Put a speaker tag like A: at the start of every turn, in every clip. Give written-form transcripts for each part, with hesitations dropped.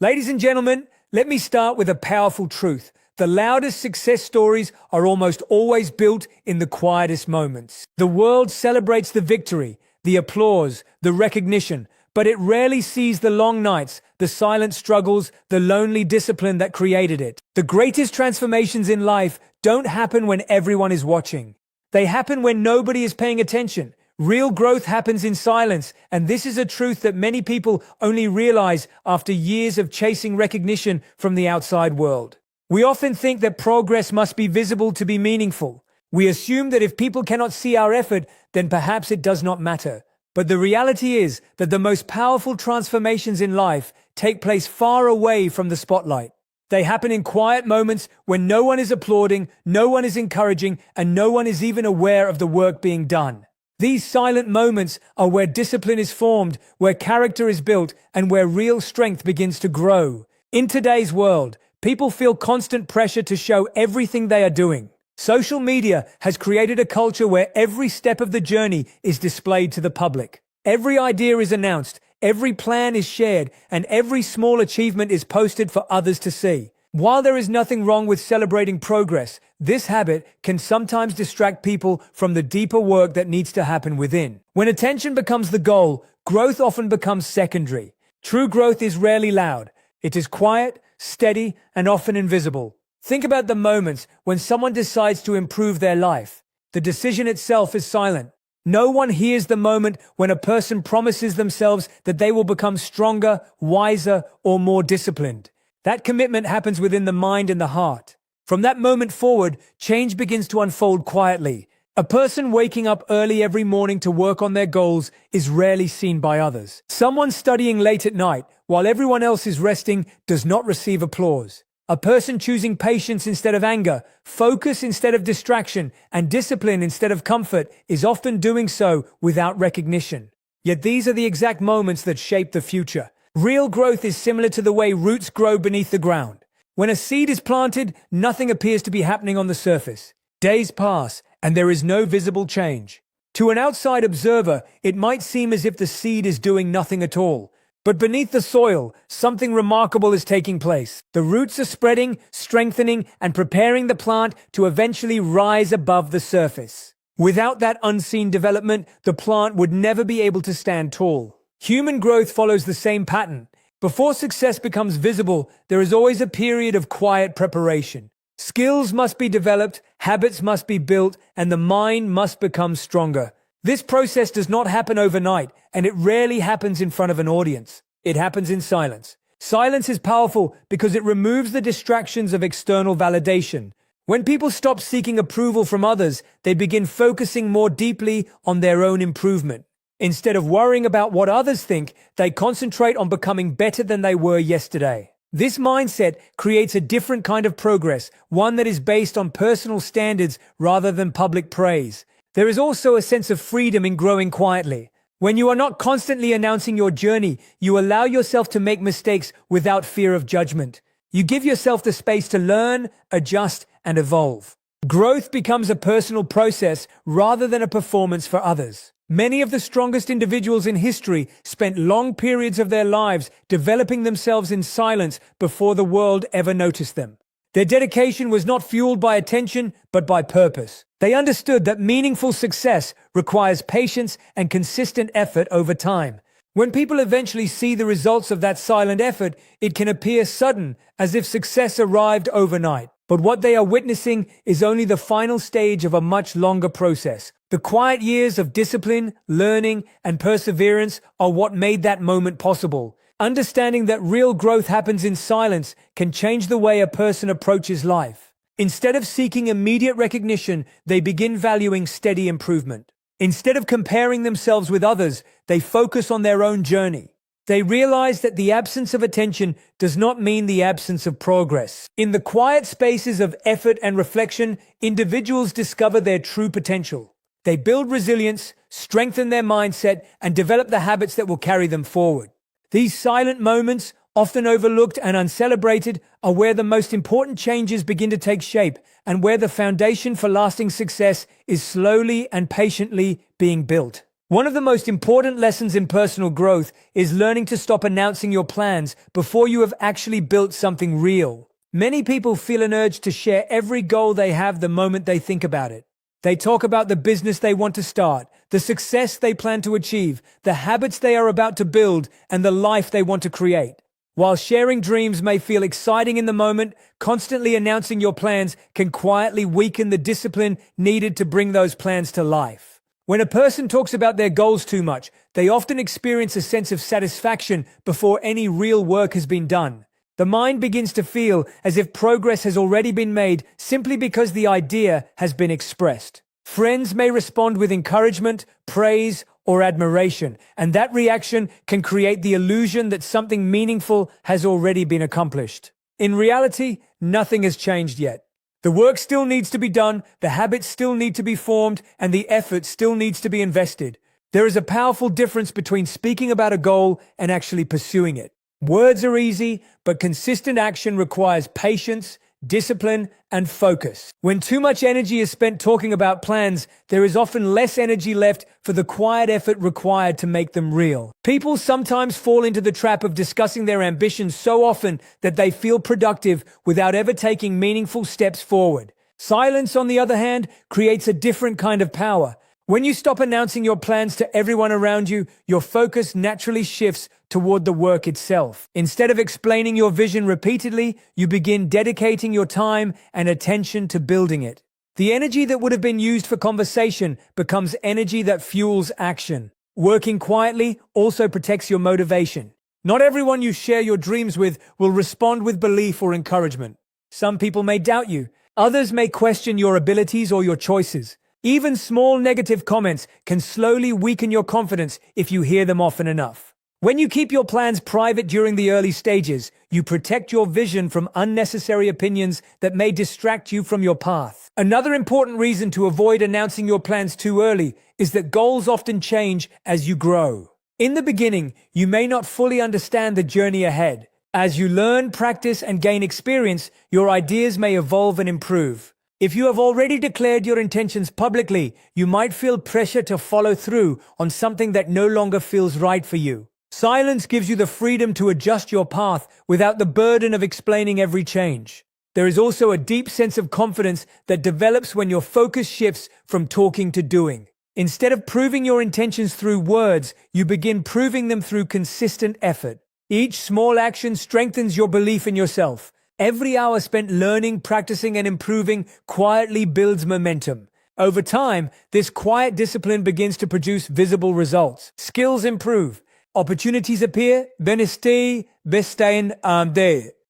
A: Ladies and gentlemen, let me start with a powerful truth. The loudest success stories are almost always built in the quietest moments. The world celebrates the victory, the applause, the recognition, but it rarely sees the long nights, the silent struggles, the lonely discipline that created it. The greatest transformations in life don't happen when everyone is watching. They happen when nobody is paying attention. Real growth happens in silence, and this is a truth that many people only realize after years of chasing recognition from the outside world. We often think that progress must be visible to be meaningful. We assume that if people cannot see our effort, then perhaps it does not matter. But the reality is that the most powerful transformations in life take place far away from the spotlight. They happen in quiet moments when no one is applauding, no one is encouraging, and no one is even aware of the work being done. These silent moments are where discipline is formed, where character is built, and where real strength begins to grow. In today's world, people feel constant pressure to show everything they are doing. Social media has created a culture where every step of the journey is displayed to the public. Every idea is announced, every plan is shared, and every small achievement is posted for others to see. While there is nothing wrong with celebrating progress, this habit can sometimes distract people from the deeper work that needs to happen within. When attention becomes the goal, growth often becomes secondary. True growth is rarely loud. It is quiet, steady, and often invisible. Think about the moments when someone decides to improve their life. The decision itself is silent. No one hears the moment when a person promises themselves that they will become stronger, wiser, or more disciplined. That commitment happens within the mind and the heart. From that moment forward, change begins to unfold quietly. A person waking up early every morning to work on their goals is rarely seen by others. Someone studying late at night while everyone else is resting does not receive applause. A person choosing patience instead of anger, focus instead of distraction, and discipline instead of comfort is often doing so without recognition. Yet these are the exact moments that shape the future. Real growth is similar to the way roots grow beneath the ground. When a seed is planted, nothing appears to be happening on the surface. Days pass, and there is no visible change. To an outside observer, it might seem as if the seed is doing nothing at all. But beneath the soil, something remarkable is taking place. The roots are spreading, strengthening, and preparing the plant to eventually rise above the surface. Without that unseen development, the plant would never be able to stand tall. Human growth follows the same pattern. Before success becomes visible, there is always a period of quiet preparation. Skills must be developed, habits must be built, and the mind must become stronger. This process does not happen overnight, and it rarely happens in front of an audience. It happens in silence. Silence is powerful because it removes the distractions of external validation. When people stop seeking approval from others, they begin focusing more deeply on their own improvement. Instead of worrying about what others think, they concentrate on becoming better than they were yesterday. This mindset creates a different kind of progress, one that is based on personal standards rather than public praise. There is also a sense of freedom in growing quietly. When you are not constantly announcing your journey, you allow yourself to make mistakes without fear of judgment. You give yourself the space to learn, adjust, and evolve. Growth becomes a personal process rather than a performance for others. Many of the strongest individuals in history spent long periods of their lives developing themselves in silence before the world ever noticed them. Their dedication was not fueled by attention, but by purpose. They understood that meaningful success requires patience and consistent effort over time. When people eventually see the results of that silent effort, it can appear sudden, as if success arrived overnight. But what they are witnessing is only the final stage of a much longer process. The quiet years of discipline, learning, and perseverance are what made that moment possible. Understanding that real growth happens in silence can change the way a person approaches life. Instead of seeking immediate recognition, they begin valuing steady improvement. Instead of comparing themselves with others, they focus on their own journey. They realize that the absence of attention does not mean the absence of progress. In the quiet spaces of effort and reflection, individuals discover their true potential. They build resilience, strengthen their mindset, and develop the habits that will carry them forward. These silent moments, often overlooked and uncelebrated, are where the most important changes begin to take shape and where the foundation for lasting success is slowly and patiently being built. One of the most important lessons in personal growth is learning to stop announcing your plans before you have actually built something real. Many people feel an urge to share every goal they have the moment they think about it. They talk about the business they want to start, the success they plan to achieve, the habits they are about to build, and the life they want to create. While sharing dreams may feel exciting in the moment, constantly announcing your plans can quietly weaken the discipline needed to bring those plans to life. When a person talks about their goals too much, they often experience a sense of satisfaction before any real work has been done. The mind begins to feel as if progress has already been made simply because the idea has been expressed. Friends may respond with encouragement, praise, or admiration, and that reaction can create the illusion that something meaningful has already been accomplished. In reality, nothing has changed yet. The work still needs to be done, the habits still need to be formed, and the effort still needs to be invested. There is a powerful difference between speaking about a goal and actually pursuing it. Words are easy, but consistent action requires patience, discipline, and focus. When too much energy is spent talking about plans, there is often less energy left for the quiet effort required to make them real. People sometimes fall into the trap of discussing their ambitions so often that they feel productive without ever taking meaningful steps forward. Silence, on the other hand, creates a different kind of power. When you stop announcing your plans to everyone around you, your focus naturally shifts toward the work itself. Instead of explaining your vision repeatedly, you begin dedicating your time and attention to building it. The energy that would have been used for conversation becomes energy that fuels action. Working quietly also protects your motivation. Not everyone you share your dreams with will respond with belief or encouragement. Some people may doubt you. Others may question your abilities or your choices. Even small negative comments can slowly weaken your confidence if you hear them often enough. When you keep your plans private during the early stages, you protect your vision from unnecessary opinions that may distract you from your path. Another important reason to avoid announcing your plans too early is that goals often change as you grow. In the beginning, you may not fully understand the journey ahead. As you learn, practice, and gain experience, your ideas may evolve and improve. If you have already declared your intentions publicly, you might feel pressure to follow through on something that no longer feels right for you. Silence gives you the freedom to adjust your path without the burden of explaining every change. There is also a deep sense of confidence that develops when your focus shifts from talking to doing. Instead of proving your intentions through words, you begin proving them through consistent effort. Each small action strengthens your belief in yourself. Every hour spent learning, practicing, and improving quietly builds momentum. Over time, this quiet discipline begins to produce visible results. Skills improve. Opportunities appear.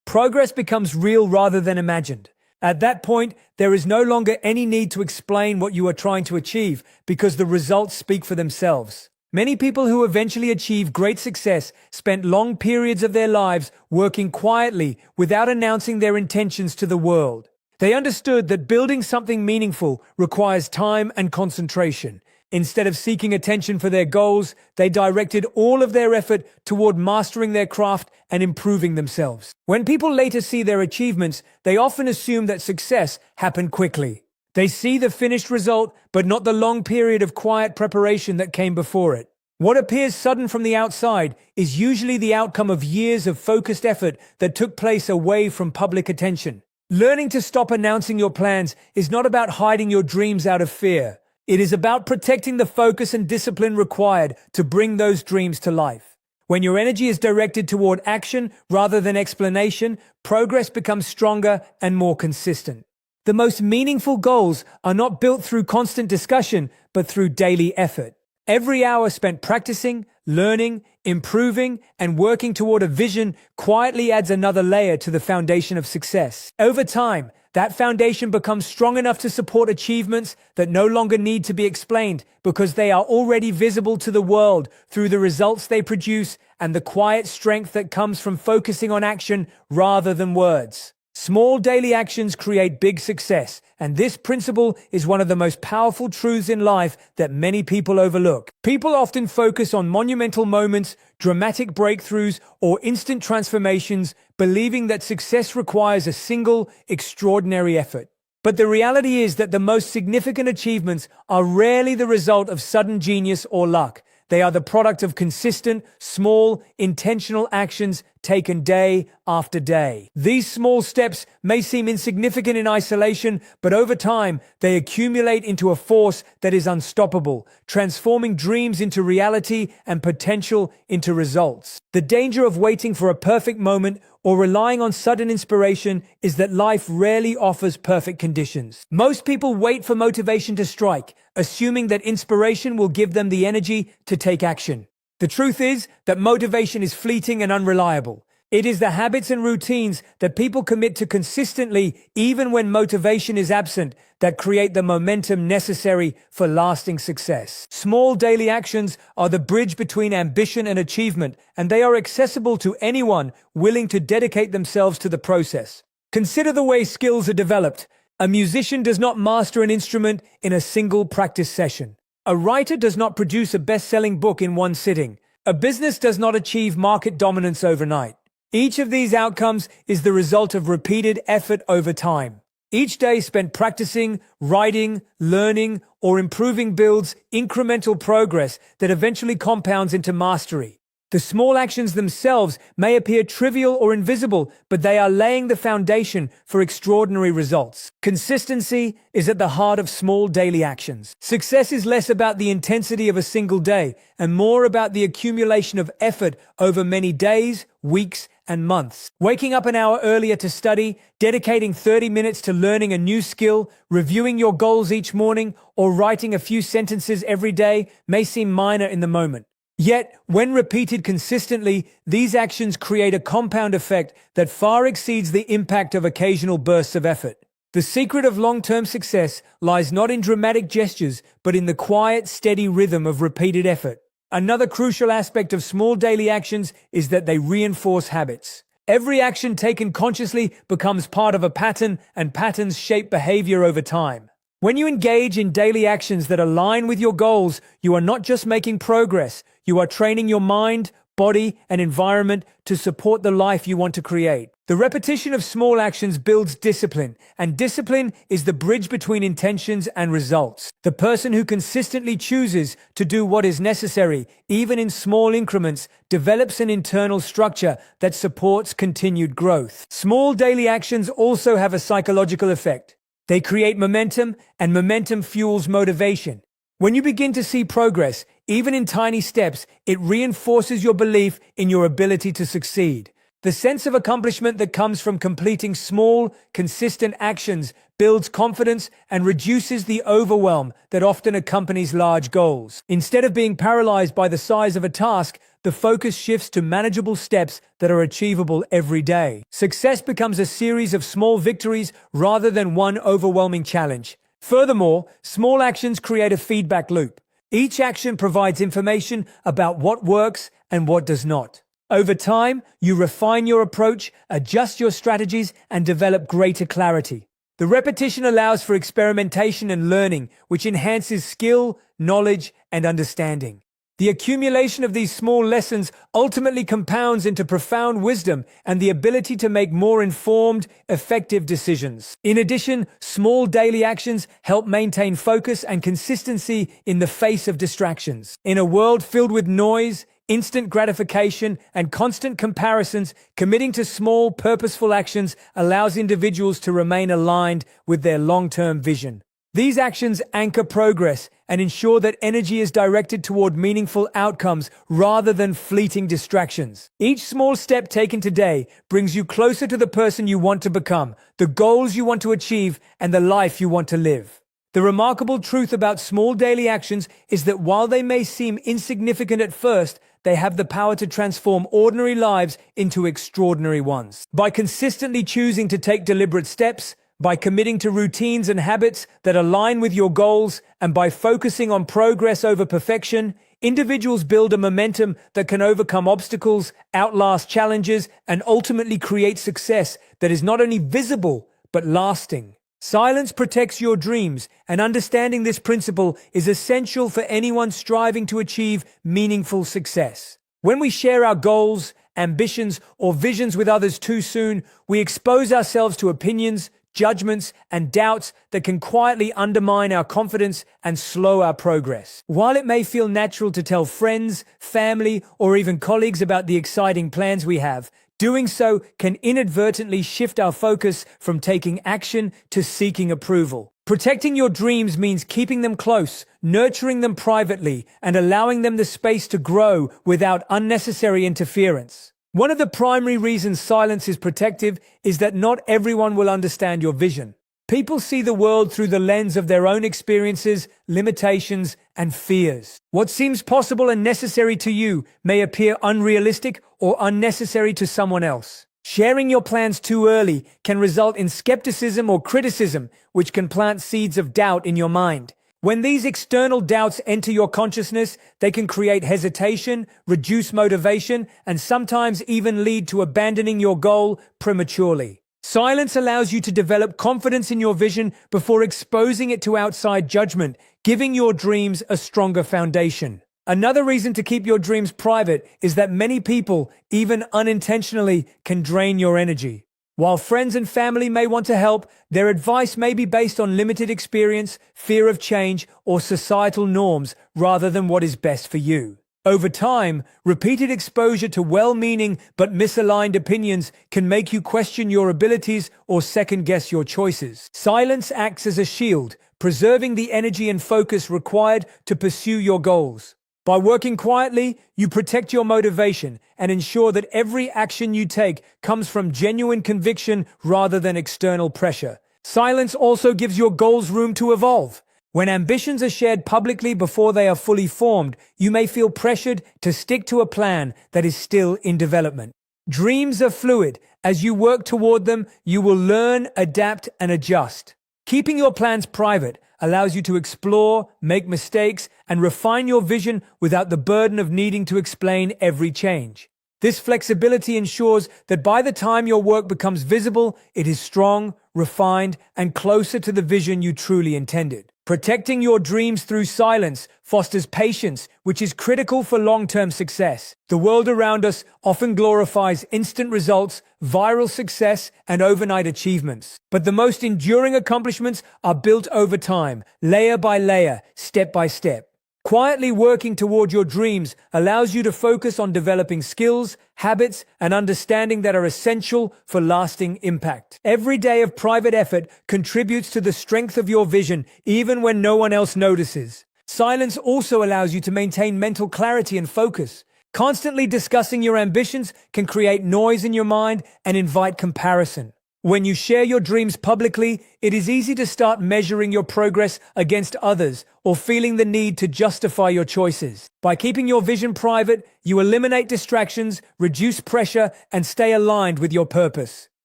A: Progress becomes real rather than imagined. At that point, there is no longer any need to explain what you are trying to achieve because the results speak for themselves. Many people who eventually achieve great success spent long periods of their lives working quietly without announcing their intentions to the world. They understood that building something meaningful requires time and concentration. Instead of seeking attention for their goals, they directed all of their effort toward mastering their craft and improving themselves. When people later see their achievements, they often assume that success happened quickly. They see the finished result, but not the long period of quiet preparation that came before it. What appears sudden from the outside is usually the outcome of years of focused effort that took place away from public attention. Learning to stop announcing your plans is not about hiding your dreams out of fear. It is about protecting the focus and discipline required to bring those dreams to life. When your energy is directed toward action rather than explanation, progress becomes stronger and more consistent. The most meaningful goals are not built through constant discussion, but through daily effort. Every hour spent practicing, learning, improving, and working toward a vision quietly adds another layer to the foundation of success. Over time, that foundation becomes strong enough to support achievements that no longer need to be explained because they are already visible to the world through the results they produce and the quiet strength that comes from focusing on action rather than words. Small daily actions create big success, and this principle is one of the most powerful truths in life that many people overlook. People often focus on monumental moments, dramatic breakthroughs, or instant transformations, believing that success requires a single, extraordinary effort. But the reality is that the most significant achievements are rarely the result of sudden genius or luck. They are the product of consistent, small, intentional actions taken day after day. These small steps may seem insignificant in isolation, but over time, they accumulate into a force that is unstoppable, transforming dreams into reality and potential into results. The danger of waiting for a perfect moment or relying on sudden inspiration is that life rarely offers perfect conditions. Most people wait for motivation to strike, assuming that inspiration will give them the energy to take action. The truth is that motivation is fleeting and unreliable. It is the habits and routines that people commit to consistently, even when motivation is absent, that create the momentum necessary for lasting success. Small daily actions are the bridge between ambition and achievement, and they are accessible to anyone willing to dedicate themselves to the process. Consider the way skills are developed. A musician does not master an instrument in a single practice session. A writer does not produce a best-selling book in one sitting. A business does not achieve market dominance overnight. Each of these outcomes is the result of repeated effort over time. Each day spent practicing, writing, learning, or improving builds incremental progress that eventually compounds into mastery. The small actions themselves may appear trivial or invisible, but they are laying the foundation for extraordinary results. Consistency is at the heart of small daily actions. Success is less about the intensity of a single day and more about the accumulation of effort over many days, weeks, and months. Waking up an hour earlier to study, dedicating 30 minutes to learning a new skill, reviewing your goals each morning, or writing a few sentences every day may seem minor in the moment. Yet, when repeated consistently, these actions create a compound effect that far exceeds the impact of occasional bursts of effort. The secret of long-term success lies not in dramatic gestures, but in the quiet, steady rhythm of repeated effort. Another crucial aspect of small daily actions is that they reinforce habits. Every action taken consciously becomes part of a pattern, and patterns shape behavior over time. When you engage in daily actions that align with your goals, you are not just making progress, you are training your mind, body, and environment to support the life you want to create. The repetition of small actions builds discipline, and discipline is the bridge between intentions and results. The person who consistently chooses to do what is necessary, even in small increments, develops an internal structure that supports continued growth. Small daily actions also have a psychological effect. They create momentum, and momentum fuels motivation. When you begin to see progress, even in tiny steps, it reinforces your belief in your ability to succeed. The sense of accomplishment that comes from completing small, consistent actions builds confidence and reduces the overwhelm that often accompanies large goals. Instead of being paralyzed by the size of a task, the focus shifts to manageable steps that are achievable every day. Success becomes a series of small victories rather than one overwhelming challenge. Furthermore, small actions create a feedback loop. Each action provides information about what works and what does not. Over time, you refine your approach, adjust your strategies, and develop greater clarity. The repetition allows for experimentation and learning, which enhances skill, knowledge, and understanding. The accumulation of these small lessons ultimately compounds into profound wisdom and the ability to make more informed, effective decisions. In addition, small daily actions help maintain focus and consistency in the face of distractions. In a world filled with noise, instant gratification, and constant comparisons, committing to small, purposeful actions allows individuals to remain aligned with their long-term vision. These actions anchor progress and ensure that energy is directed toward meaningful outcomes rather than fleeting distractions. Each small step taken today brings you closer to the person you want to become, the goals you want to achieve, and the life you want to live. The remarkable truth about small daily actions is that while they may seem insignificant at first, they have the power to transform ordinary lives into extraordinary ones. By consistently choosing to take deliberate steps, by committing to routines and habits that align with your goals, and by focusing on progress over perfection, individuals build a momentum that can overcome obstacles, outlast challenges, and ultimately create success that is not only visible, but lasting. Silence protects your dreams, and understanding this principle is essential for anyone striving to achieve meaningful success. When we share our goals, ambitions, or visions with others too soon, we expose ourselves to opinions, judgments, and doubts that can quietly undermine our confidence and slow our progress. While it may feel natural to tell friends, family, or even colleagues about the exciting plans we have, doing so can inadvertently shift our focus from taking action to seeking approval. Protecting your dreams means keeping them close, nurturing them privately, and allowing them the space to grow without unnecessary interference. One of the primary reasons silence is protective is that not everyone will understand your vision. People see the world through the lens of their own experiences, limitations, and fears. What seems possible and necessary to you may appear unrealistic or unnecessary to someone else. Sharing your plans too early can result in skepticism or criticism, which can plant seeds of doubt in your mind. When these external doubts enter your consciousness, they can create hesitation, reduce motivation, and sometimes even lead to abandoning your goal prematurely. Silence allows you to develop confidence in your vision before exposing it to outside judgment, giving your dreams a stronger foundation. Another reason to keep your dreams private is that many people, even unintentionally, can drain your energy. While friends and family may want to help, their advice may be based on limited experience, fear of change, or societal norms rather than what is best for you. Over time, repeated exposure to well-meaning but misaligned opinions can make you question your abilities or second-guess your choices. Silence acts as a shield, preserving the energy and focus required to pursue your goals. By working quietly, you protect your motivation and ensure that every action you take comes from genuine conviction rather than external pressure. Silence also gives your goals room to evolve. When ambitions are shared publicly before they are fully formed, you may feel pressured to stick to a plan that is still in development. Dreams are fluid. As you work toward them, you will learn, adapt, and adjust. Keeping your plans private allows you to explore, make mistakes, and refine your vision without the burden of needing to explain every change. This flexibility ensures that by the time your work becomes visible, it is strong, refined, and closer to the vision you truly intended. Protecting your dreams through silence fosters patience, which is critical for long-term success. The world around us often glorifies instant results, viral success, and overnight achievements. But the most enduring accomplishments are built over time, layer by layer, step by step. Quietly working toward your dreams allows you to focus on developing skills, habits, and understanding that are essential for lasting impact. Every day of private effort contributes to the strength of your vision, even when no one else notices. Silence also allows you to maintain mental clarity and focus. Constantly discussing your ambitions can create noise in your mind and invite comparison. When you share your dreams publicly, it is easy to start measuring your progress against others or feeling the need to justify your choices. By keeping your vision private, you eliminate distractions, reduce pressure, and stay aligned with your purpose.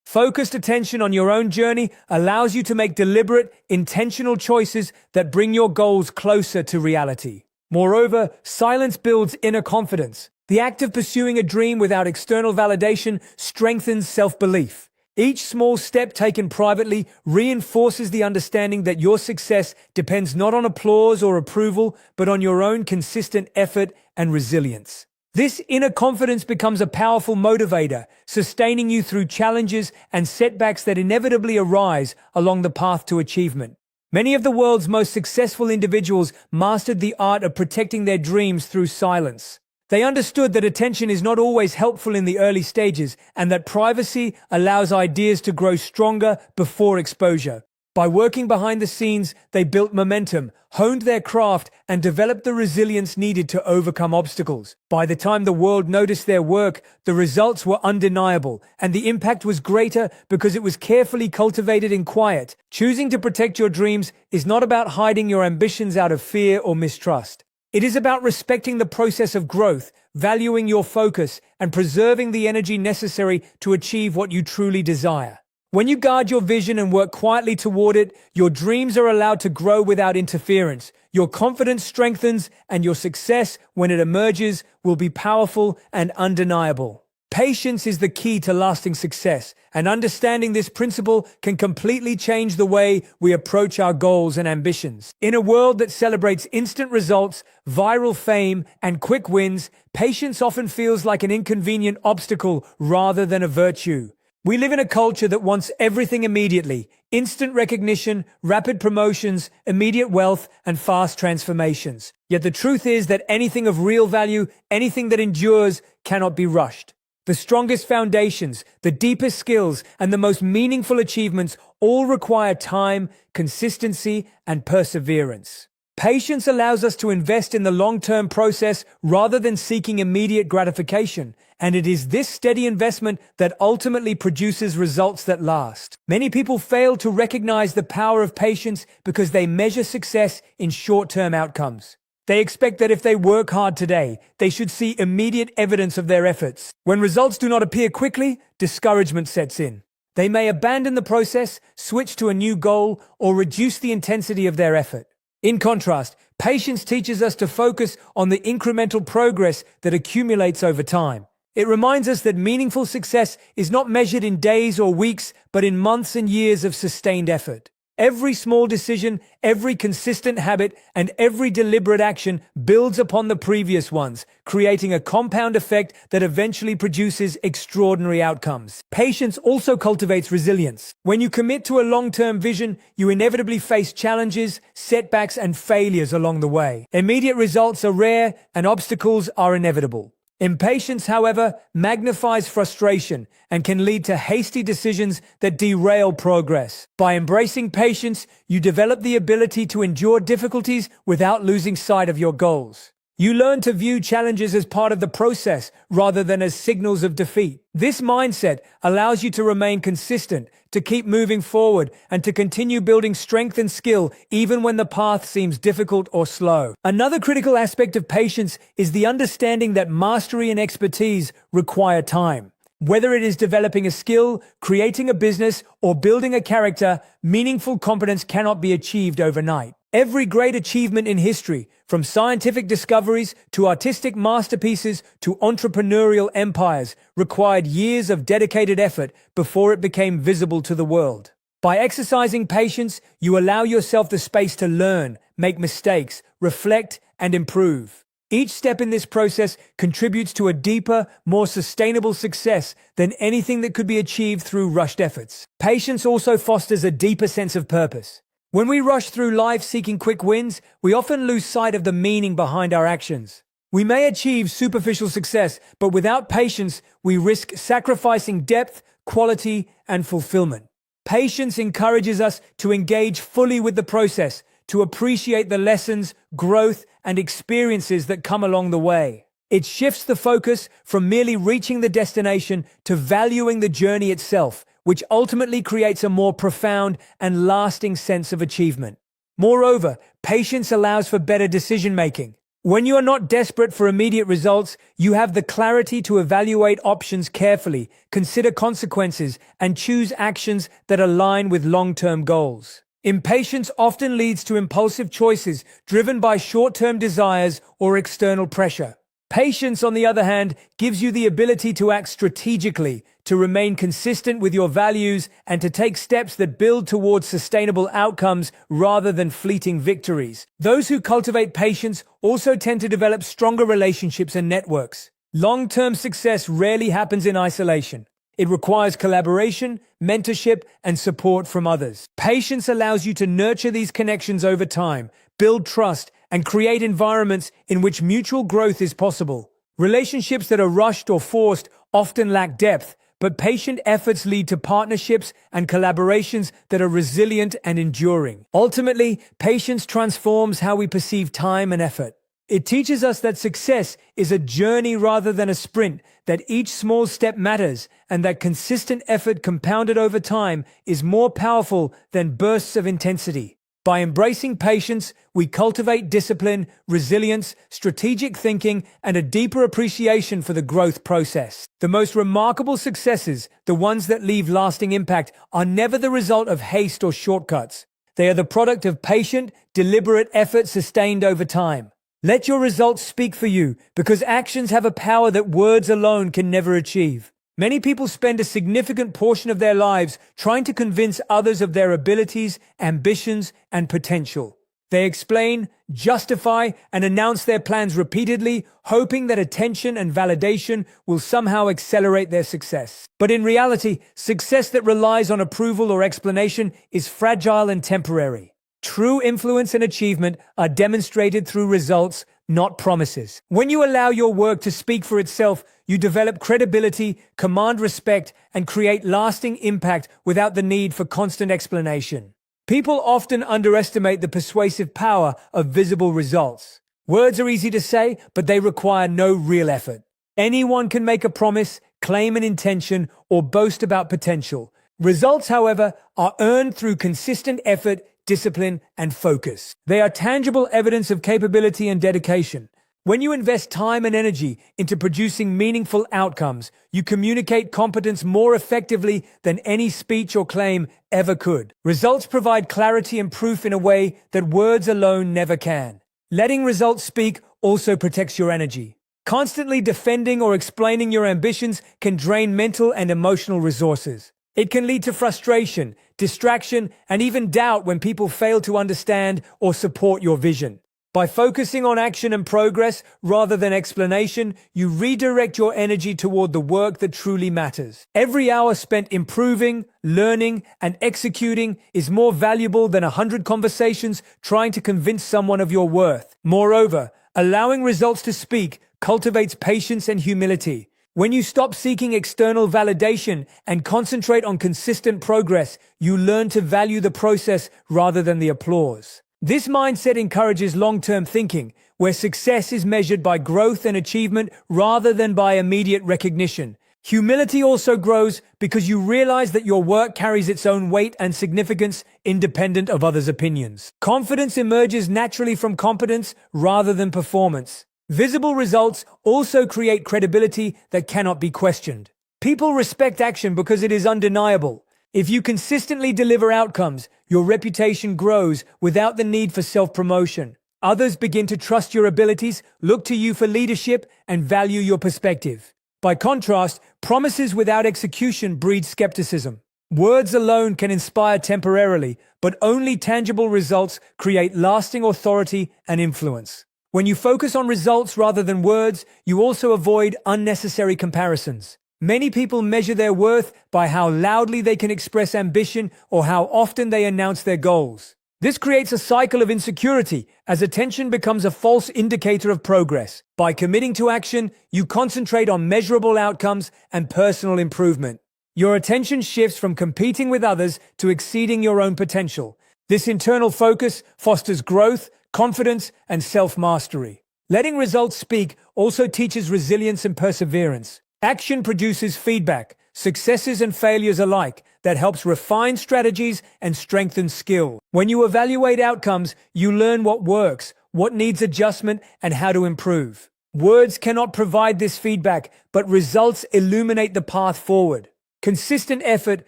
A: Focused attention on your own journey allows you to make deliberate, intentional choices that bring your goals closer to reality. Moreover, silence builds inner confidence. The act of pursuing a dream without external validation strengthens self-belief. Each small step taken privately reinforces the understanding that your success depends not on applause or approval, but on your own consistent effort and resilience. This inner confidence becomes a powerful motivator, sustaining you through challenges and setbacks that inevitably arise along the path to achievement. Many of the world's most successful individuals mastered the art of protecting their dreams through silence. They understood that attention is not always helpful in the early stages and that privacy allows ideas to grow stronger before exposure. By working behind the scenes, they built momentum, honed their craft, and developed the resilience needed to overcome obstacles. By the time the world noticed their work, the results were undeniable, and the impact was greater because it was carefully cultivated in quiet. Choosing to protect your dreams is not about hiding your ambitions out of fear or mistrust. It is about respecting the process of growth, valuing your focus, and preserving the energy necessary to achieve what you truly desire. When you guard your vision and work quietly toward it, your dreams are allowed to grow without interference. Your confidence strengthens, and your success, when it emerges, will be powerful and undeniable. Patience is the key to lasting success, and understanding this principle can completely change the way we approach our goals and ambitions. In a world that celebrates instant results, viral fame, and quick wins, patience often feels like an inconvenient obstacle rather than a virtue. We live in a culture that wants everything immediately: instant recognition, rapid promotions, immediate wealth, and fast transformations. Yet the truth is that anything of real value, anything that endures, cannot be rushed. The strongest foundations, the deepest skills, and the most meaningful achievements all require time, consistency, and perseverance. Patience allows us to invest in the long-term process rather than seeking immediate gratification, and it is this steady investment that ultimately produces results that last. Many people fail to recognize the power of patience because they measure success in short-term outcomes. They expect that if they work hard today, they should see immediate evidence of their efforts. When results do not appear quickly, discouragement sets in. They may abandon the process, switch to a new goal, or reduce the intensity of their effort. In contrast, patience teaches us to focus on the incremental progress that accumulates over time. It reminds us that meaningful success is not measured in days or weeks, but in months and years of sustained effort. Every small decision, every consistent habit, and every deliberate action builds upon the previous ones, creating a compound effect that eventually produces extraordinary outcomes. Patience also cultivates resilience. When you commit to a long-term vision, you inevitably face challenges, setbacks, and failures along the way. Immediate results are rare, and obstacles are inevitable. Impatience, however, magnifies frustration and can lead to hasty decisions that derail progress. By embracing patience, you develop the ability to endure difficulties without losing sight of your goals. You learn to view challenges as part of the process rather than as signals of defeat. This mindset allows you to remain consistent, to keep moving forward, and to continue building strength and skill even when the path seems difficult or slow. Another critical aspect of patience is the understanding that mastery and expertise require time. Whether it is developing a skill, creating a business, or building a character, meaningful competence cannot be achieved overnight. Every great achievement in history, from scientific discoveries to artistic masterpieces to entrepreneurial empires, required years of dedicated effort before it became visible to the world. By exercising patience, you allow yourself the space to learn, make mistakes, reflect, and improve. Each step in this process contributes to a deeper, more sustainable success than anything that could be achieved through rushed efforts. Patience also fosters a deeper sense of purpose. When we rush through life seeking quick wins, we often lose sight of the meaning behind our actions. We may achieve superficial success, but without patience, we risk sacrificing depth, quality, and fulfillment. Patience encourages us to engage fully with the process, to appreciate the lessons, growth, and experiences that come along the way. It shifts the focus from merely reaching the destination to valuing the journey itself, which ultimately creates a more profound and lasting sense of achievement. Moreover, patience allows for better decision-making. When you are not desperate for immediate results, you have the clarity to evaluate options carefully, consider consequences, and choose actions that align with long-term goals. Impatience often leads to impulsive choices driven by short-term desires or external pressure. Patience, on the other hand, gives you the ability to act strategically, to remain consistent with your values, and to take steps that build towards sustainable outcomes rather than fleeting victories. Those who cultivate patience also tend to develop stronger relationships and networks. Long-term success rarely happens in isolation. It requires collaboration, mentorship, and support from others. Patience allows you to nurture these connections over time, build trust, and create environments in which mutual growth is possible. Relationships that are rushed or forced often lack depth, but patient efforts lead to partnerships and collaborations that are resilient and enduring. Ultimately, patience transforms how we perceive time and effort. It teaches us that success is a journey rather than a sprint, that each small step matters, and that consistent effort compounded over time is more powerful than bursts of intensity. By embracing patience, we cultivate discipline, resilience, strategic thinking, and a deeper appreciation for the growth process. The most remarkable successes, the ones that leave lasting impact, are never the result of haste or shortcuts. They are the product of patient, deliberate effort sustained over time. Let your results speak for you, because actions have a power that words alone can never achieve. Many people spend a significant portion of their lives trying to convince others of their abilities, ambitions, and potential. They explain, justify, and announce their plans repeatedly, hoping that attention and validation will somehow accelerate their success. But in reality, success that relies on approval or explanation is fragile and temporary. True influence and achievement are demonstrated through results, not promises. When you allow your work to speak for itself, you develop credibility, command respect, and create lasting impact without the need for constant explanation. People often underestimate the persuasive power of visible results. Words are easy to say, but they require no real effort. Anyone can make a promise, claim an intention, or boast about potential. Results, however, are earned through consistent effort, discipline, and focus. They are tangible evidence of capability and dedication. When you invest time and energy into producing meaningful outcomes, you communicate competence more effectively than any speech or claim ever could. Results provide clarity and proof in a way that words alone never can. Letting results speak also protects your energy. Constantly defending or explaining your ambitions can drain mental and emotional resources. It can lead to frustration, distraction, and even doubt when people fail to understand or support your vision. By focusing on action and progress rather than explanation, you redirect your energy toward the work that truly matters. Every hour spent improving, learning, and executing is more valuable than 100 conversations trying to convince someone of your worth. Moreover, allowing results to speak cultivates patience and humility. When you stop seeking external validation and concentrate on consistent progress, you learn to value the process rather than the applause. This mindset encourages long-term thinking, where success is measured by growth and achievement rather than by immediate recognition. Humility also grows because you realize that your work carries its own weight and significance independent of others' opinions. Confidence emerges naturally from competence rather than performance. Visible results also create credibility that cannot be questioned. People respect action because it is undeniable. If you consistently deliver outcomes, your reputation grows without the need for self-promotion. Others begin to trust your abilities, look to you for leadership, and value your perspective. By contrast, promises without execution breed skepticism. Words alone can inspire temporarily, but only tangible results create lasting authority and influence. When you focus on results rather than words, you also avoid unnecessary comparisons. Many people measure their worth by how loudly they can express ambition or how often they announce their goals. This creates a cycle of insecurity as attention becomes a false indicator of progress. By committing to action, you concentrate on measurable outcomes and personal improvement. Your attention shifts from competing with others to exceeding your own potential. This internal focus fosters growth, confidence, and self-mastery. Letting results speak also teaches resilience and perseverance. Action produces feedback, successes and failures alike, that helps refine strategies and strengthen skill. When you evaluate outcomes, you learn what works, what needs adjustment, and how to improve. Words cannot provide this feedback, but results illuminate the path forward. Consistent effort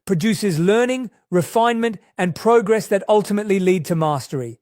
A: produces learning, refinement, and progress that ultimately lead to mastery.